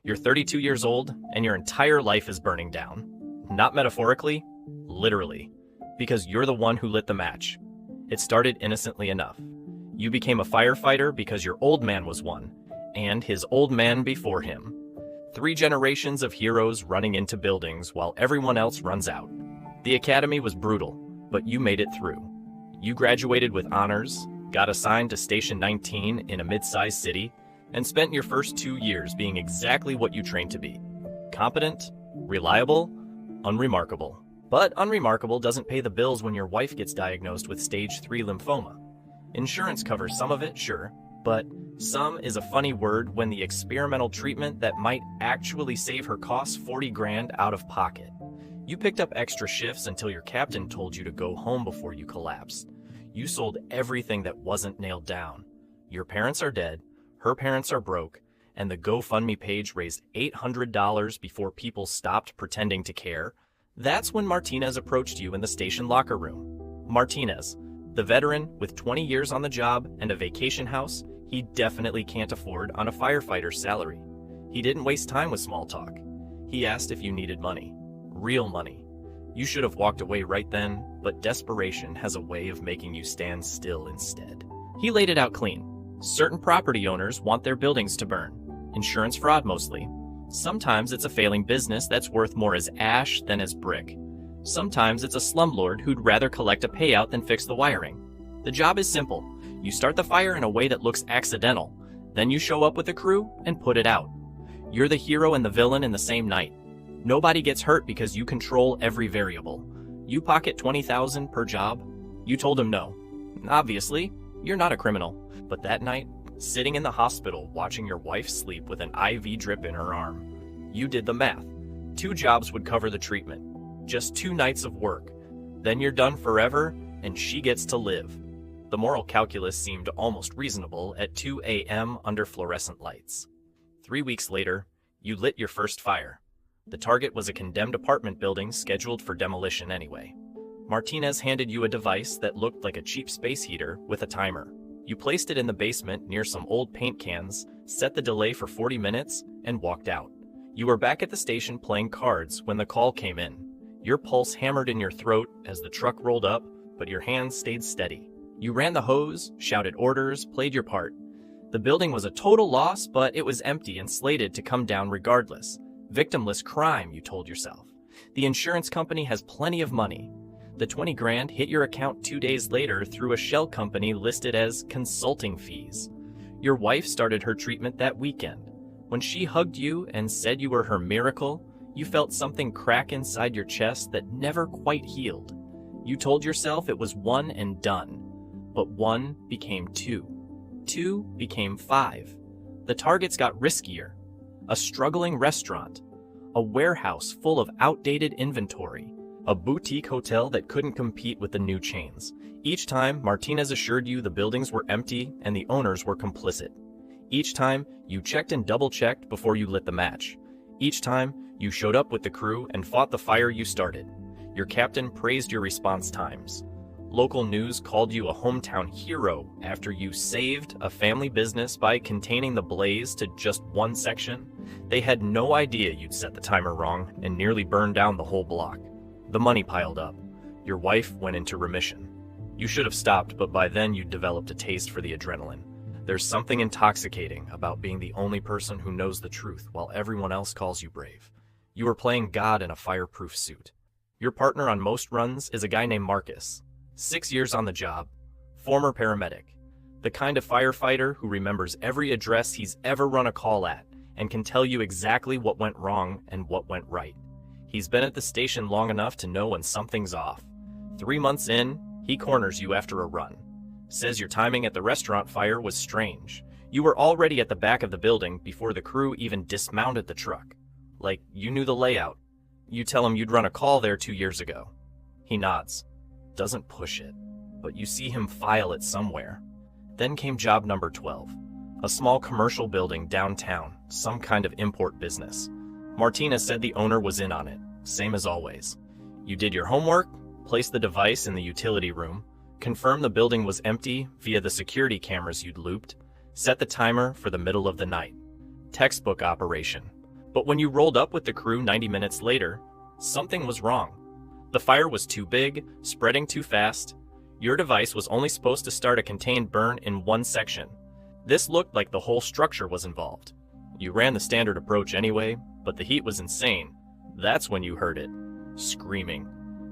You're 32 years old, and your entire life is burning down. Not metaphorically, literally. Because you're the one who lit the match. It started innocently enough. You became a firefighter because your old man was one, and his old man before him. 3 generations of heroes running into buildings while everyone else runs out. The academy was brutal, but you made it through. You graduated with honors, got assigned to Station 19 in a mid-sized city, and spent your first 2 years being exactly what you trained to be. Competent, reliable, unremarkable. But unremarkable doesn't pay the bills when your wife gets diagnosed with stage 3 lymphoma. Insurance covers some of it, sure, but some is a funny word when the experimental treatment that might actually save her costs 40 grand out of pocket. You picked up extra shifts until your captain told you to go home before you collapsed. You sold everything that wasn't nailed down. Your parents are dead, her parents are broke, and the GoFundMe page raised $800 before people stopped pretending to care. That's when Martinez approached you in the station locker room. Martinez, the veteran with 20 years on the job and a vacation house he definitely can't afford on a firefighter's salary. He didn't waste time with small talk. He asked if you needed money. Real money. You should have walked away right then, but desperation has a way of making you stand still instead. He laid it out clean. Certain property owners want their buildings to burn. Insurance fraud mostly. Sometimes it's a failing business that's worth more as ash than as brick. Sometimes it's a slumlord who'd rather collect a payout than fix the wiring. The job is simple. You start the fire in a way that looks accidental. Then you show up with a crew and put it out. You're the hero and the villain in the same night. Nobody gets hurt because you control every variable. You pocket $20,000 per job. You told him no. Obviously, you're not a criminal. But that night, sitting in the hospital watching your wife sleep with an IV drip in her arm, you did the math. 2 jobs would cover the treatment. Just 2 nights of work. Then you're done forever, and she gets to live. The moral calculus seemed almost reasonable at 2 a.m. under fluorescent lights. 3 weeks later, you lit your first fire. The target was a condemned apartment building scheduled for demolition anyway. Martinez handed you a device that looked like a cheap space heater with a timer. You placed it in the basement near some old paint cans, set the delay for 40 minutes, and walked out. You were back at the station playing cards when the call came in. Your pulse hammered in your throat as the truck rolled up, but your hands stayed steady. You ran the hose, shouted orders, played your part. The building was a total loss, but it was empty and slated to come down regardless. Victimless crime, you told yourself. The insurance company has plenty of money. The 20 grand hit your account 2 days later through a shell company listed as consulting fees. Your wife started her treatment that weekend. When she hugged you and said you were her miracle, you felt something crack inside your chest that never quite healed. You told yourself it was 1 and done. But 1 became 2. 2 became 5. The targets got riskier. A struggling restaurant. A warehouse full of outdated inventory. A boutique hotel that couldn't compete with the new chains. Each time, Martinez assured you the buildings were empty and the owners were complicit. Each time, you checked and double-checked before you lit the match. Each time, you showed up with the crew and fought the fire you started. Your captain praised your response times. Local news called you a hometown hero after you saved a family business by containing the blaze to just 1 section. They had no idea you'd set the timer wrong and nearly burned down the whole block. The money piled up. Your wife went into remission. You should have stopped, but by then you'd developed a taste for the adrenaline. There's something intoxicating about being the only person who knows the truth while everyone else calls you brave. You were playing God in a fireproof suit. Your partner on most runs is a guy named Marcus. 6 years on the job, former paramedic, the kind of firefighter who remembers every address he's ever run a call at and can tell you exactly what went wrong and what went right. He's been at the station long enough to know when something's off. 3 months in, he corners you after a run. Says your timing at the restaurant fire was strange. You were already at the back of the building before the crew even dismounted the truck. Like you knew the layout. You tell him you'd run a call there 2 years ago. He nods. Doesn't push it, but you see him file it somewhere. Then came job number 12. A small commercial building downtown, some kind of import business. Martinez said the owner was in on it, same as always. You did your homework, placed the device in the utility room, confirmed the building was empty via the security cameras you'd looped, set the timer for the middle of the night. Textbook operation. But when you rolled up with the crew 90 minutes later, something was wrong. The fire was too big, spreading too fast. Your device was only supposed to start a contained burn in one section. This looked like the whole structure was involved. You ran the standard approach anyway, but the heat was insane. That's when you heard it. Screaming.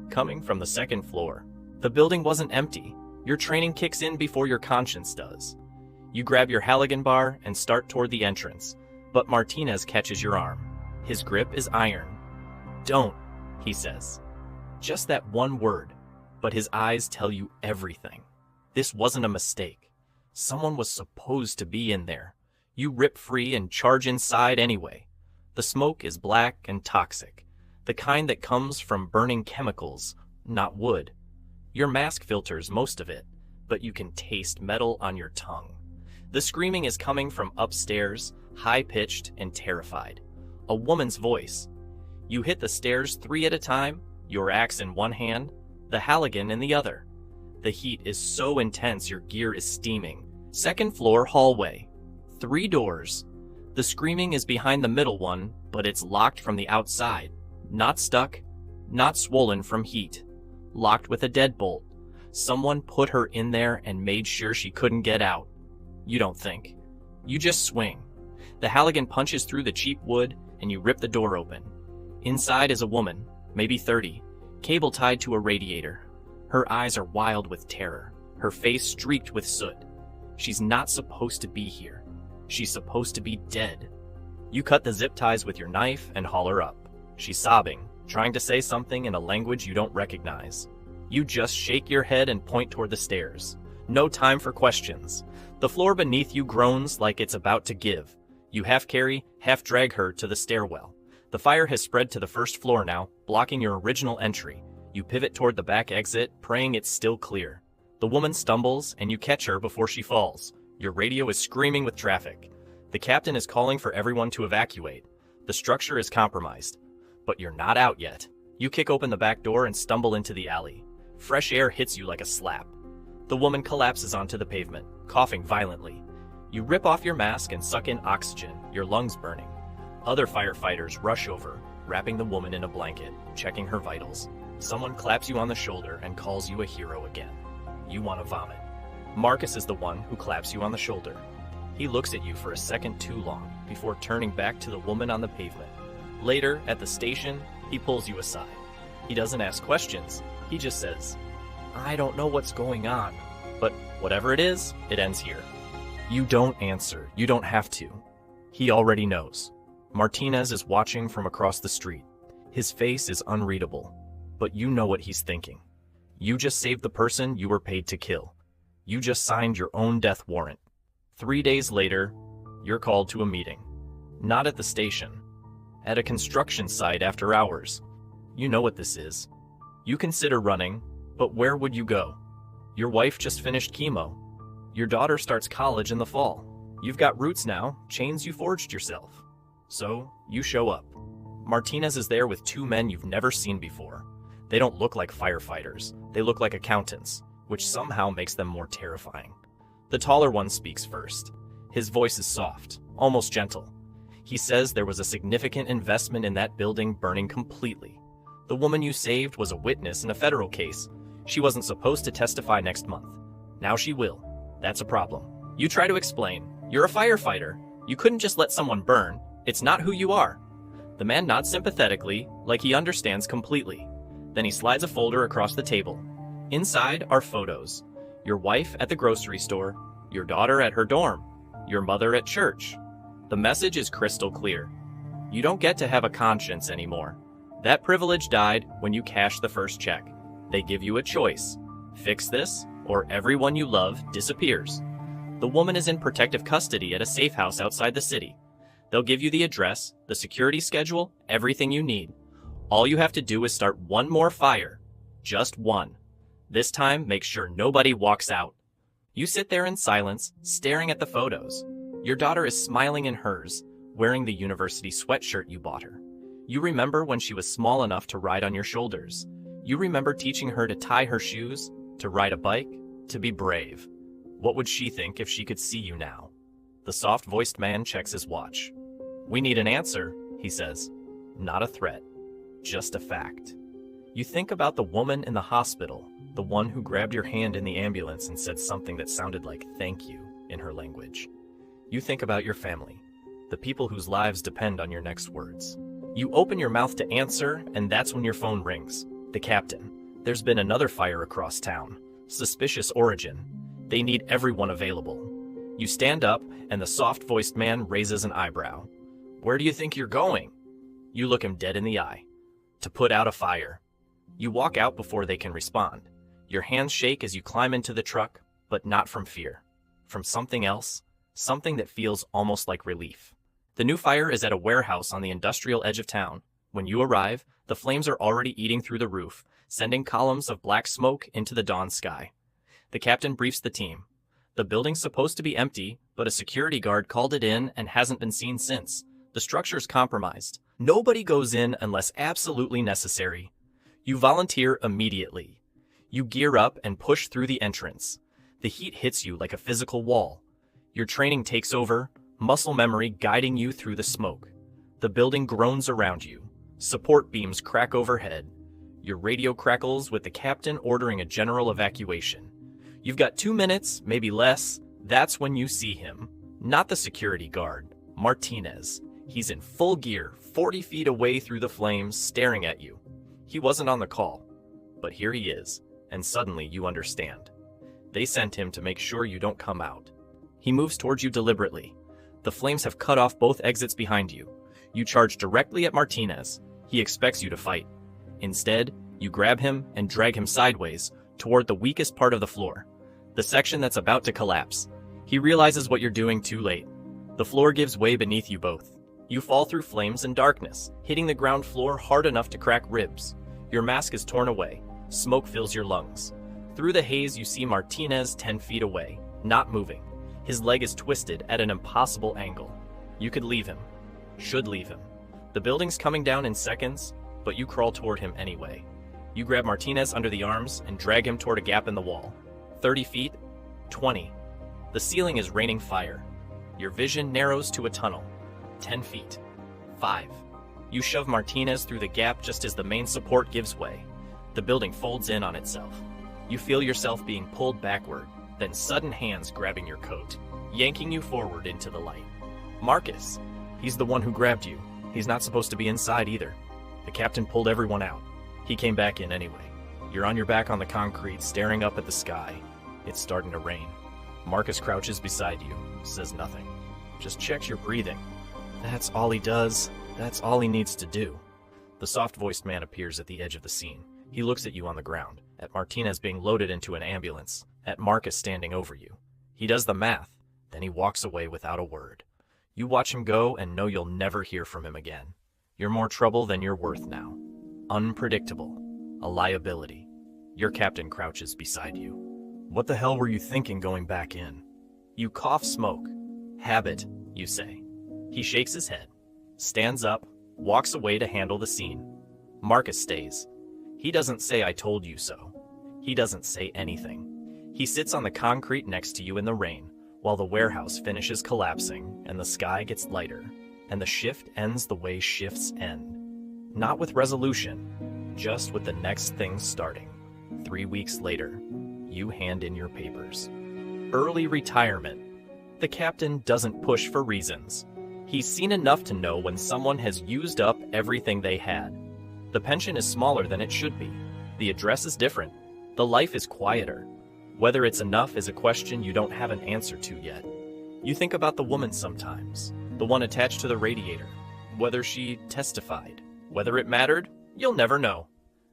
Coming from the second floor. The building wasn't empty. Your training kicks in before your conscience does. You grab your Halligan bar and start toward the entrance, but Martinez catches your arm. His grip is iron. "Don't," he says. Just that one word, but his eyes tell you everything. This wasn't a mistake. Someone was supposed to be in there. You rip free and charge inside anyway. The smoke is black and toxic, the kind that comes from burning chemicals, not wood. Your mask filters most of it, but you can taste metal on your tongue. The screaming is coming from upstairs, high-pitched and terrified. A woman's voice. You hit the stairs 3 at a time, your axe in one hand, the Halligan in the other. The heat is so intense your gear is steaming. Second floor hallway. 3 doors. The screaming is behind the middle one, but it's locked from the outside. Not stuck, not swollen from heat. Locked with a deadbolt. Someone put her in there and made sure she couldn't get out. You don't think. You just swing. The Halligan punches through the cheap wood, and you rip the door open. Inside is a woman, maybe 30, cable tied to a radiator. Her eyes are wild with terror, her face streaked with soot. She's not supposed to be here. She's supposed to be dead. You cut the zip ties with your knife and haul her up. She's sobbing, trying to say something in a language you don't recognize. You just shake your head and point toward the stairs. No time for questions. The floor beneath you groans like it's about to give. You half carry, half drag her to the stairwell. The fire has spread to the first floor now, blocking your original entry. You pivot toward the back exit, praying it's still clear. The woman stumbles, and you catch her before she falls. Your radio is screaming with traffic. The captain is calling for everyone to evacuate. The structure is compromised. But you're not out yet. You kick open the back door and stumble into the alley. Fresh air hits you like a slap. The woman collapses onto the pavement, coughing violently. You rip off your mask and suck in oxygen, your lungs burning. Other firefighters rush over, wrapping the woman in a blanket, checking her vitals. Someone claps you on the shoulder and calls you a hero again. You want to vomit. Marcus is the one who claps you on the shoulder. He looks at you for a second too long before turning back to the woman on the pavement. Later, at the station, he pulls you aside. He doesn't ask questions. He just says, "I don't know what's going on." But whatever it is, it ends here. You don't answer. You don't have to. He already knows. Martinez is watching from across the street. His face is unreadable, but you know what he's thinking. You just saved the person you were paid to kill. You just signed your own death warrant. 3 days later, you're called to a meeting. Not at the station. At a construction site after hours. You know what this is. You consider running, but where would you go? Your wife just finished chemo. Your daughter starts college in the fall. You've got roots now, chains you forged yourself. So, you show up. Martinez is there with 2 men you've never seen before. They don't look like firefighters. They look like accountants, which somehow makes them more terrifying. The taller one speaks first. His voice is soft, almost gentle. He says there was a significant investment in that building burning completely. The woman you saved was a witness in a federal case. She wasn't supposed to testify next month. Now she will. That's a problem. You try to explain. You're a firefighter. You couldn't just let someone burn. It's not who you are. The man nods sympathetically, like he understands completely. Then he slides a folder across the table. Inside are photos. Your wife at the grocery store, your daughter at her dorm, your mother at church. The message is crystal clear. You don't get to have a conscience anymore. That privilege died when you cashed the first check. They give you a choice. Fix this, or everyone you love disappears. The woman is in protective custody at a safe house outside the city. They'll give you the address, the security schedule, everything you need. All you have to do is start one more fire. Just one. This time, make sure nobody walks out. You sit there in silence, staring at the photos. Your daughter is smiling in hers, wearing the university sweatshirt you bought her. You remember when she was small enough to ride on your shoulders. You remember teaching her to tie her shoes, to ride a bike, to be brave. What would she think if she could see you now? The soft-voiced man checks his watch. We need an answer, he says. Not a threat, just a fact. You think about the woman in the hospital, the one who grabbed your hand in the ambulance and said something that sounded like thank you in her language. You think about your family, the people whose lives depend on your next words. You open your mouth to answer, and that's when your phone rings. The captain. There's been another fire across town. Suspicious origin. They need everyone available. You stand up, and the soft-voiced man raises an eyebrow. Where do you think you're going? You look him dead in the eye. To put out a fire. You walk out before they can respond. Your hands shake as you climb into the truck, but not from fear. From something else, something that feels almost like relief. The new fire is at a warehouse on the industrial edge of town. When you arrive, the flames are already eating through the roof, sending columns of black smoke into the dawn sky. The captain briefs the team. The building's supposed to be empty, but a security guard called it in and hasn't been seen since. The structure's compromised. Nobody goes in unless absolutely necessary. You volunteer immediately. You gear up and push through the entrance. The heat hits you like a physical wall. Your training takes over, muscle memory guiding you through the smoke. The building groans around you. Support beams crack overhead. Your radio crackles with the captain ordering a general evacuation. You've got 2 minutes, maybe less. That's when you see him. Not the security guard, Martinez. He's in full gear, 40 feet away through the flames, staring at you. He wasn't on the call, but here he is, and suddenly you understand. They sent him to make sure you don't come out. He moves towards you deliberately. The flames have cut off both exits behind you. You charge directly at Martinez. He expects you to fight. Instead, you grab him and drag him sideways toward the weakest part of the floor, the section that's about to collapse. He realizes what you're doing too late. The floor gives way beneath you both. You fall through flames and darkness, hitting the ground floor hard enough to crack ribs. Your mask is torn away. Smoke fills your lungs. Through the haze, you see Martinez 10 feet away, not moving. His leg is twisted at an impossible angle. You could leave him. Should leave him. The building's coming down in seconds, but you crawl toward him anyway. You grab Martinez under the arms and drag him toward a gap in the wall. 30 feet, 20. The ceiling is raining fire. Your vision narrows to a tunnel. 10 feet, 5. You shove Martinez through the gap just as the main support gives way. The building folds in on itself. You feel yourself being pulled backward, then sudden hands grabbing your coat, yanking you forward into the light. Marcus. He's the one who grabbed you. He's not supposed to be inside either. The captain pulled everyone out. He came back in anyway. You're on your back on the concrete, staring up at the sky. It's starting to rain. Marcus crouches beside you, says nothing. Just checks your breathing. That's all he does. That's all he needs to do. The soft-voiced man appears at the edge of the scene. He looks at you on the ground, at Martinez being loaded into an ambulance, at Marcus standing over you. He does the math, then he walks away without a word. You watch him go and know you'll never hear from him again. You're more trouble than you're worth now. Unpredictable. A liability. Your captain crouches beside you. What the hell were you thinking going back in? You cough smoke. Habit, you say. He shakes his head, stands up, walks away to handle the scene. Marcus stays. He doesn't say I told you so. He doesn't say anything. He sits on the concrete next to you in the rain, while the warehouse finishes collapsing and the sky gets lighter, and the shift ends the way shifts end. Not with resolution, just with the next thing starting. 3 weeks later, you hand in your papers. Early retirement. The captain doesn't push for reasons. He's seen enough to know when someone has used up everything they had. The pension is smaller than it should be. The address is different. The life is quieter. Whether it's enough is a question you don't have an answer to yet. You think about the woman sometimes, the one attached to the radiator, whether she testified. Whether it mattered, you'll never know.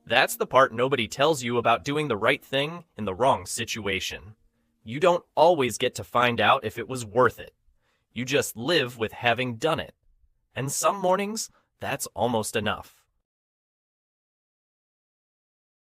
That's the part nobody tells you about doing the right thing in the wrong situation. You don't always get to find out if it was worth it. You just live with having done it. And some mornings, that's almost enough.